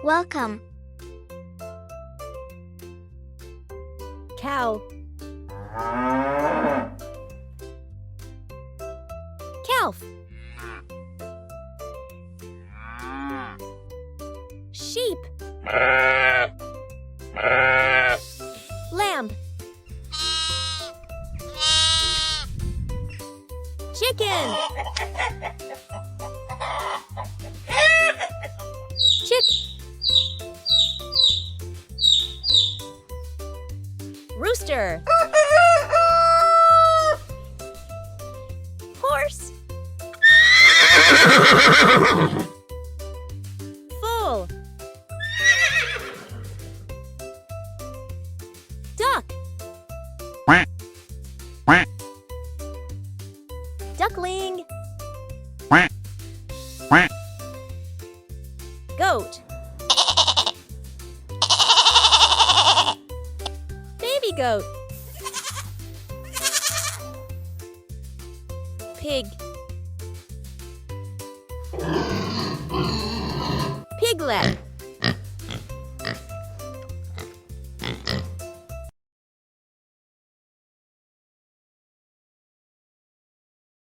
Welcome. Cow. Calf. Sheep. Lamb. Chicken. Chick. Rooster. Horse. Full. Duck. Duckling. Goat. Baby goat. Pig. Piglet.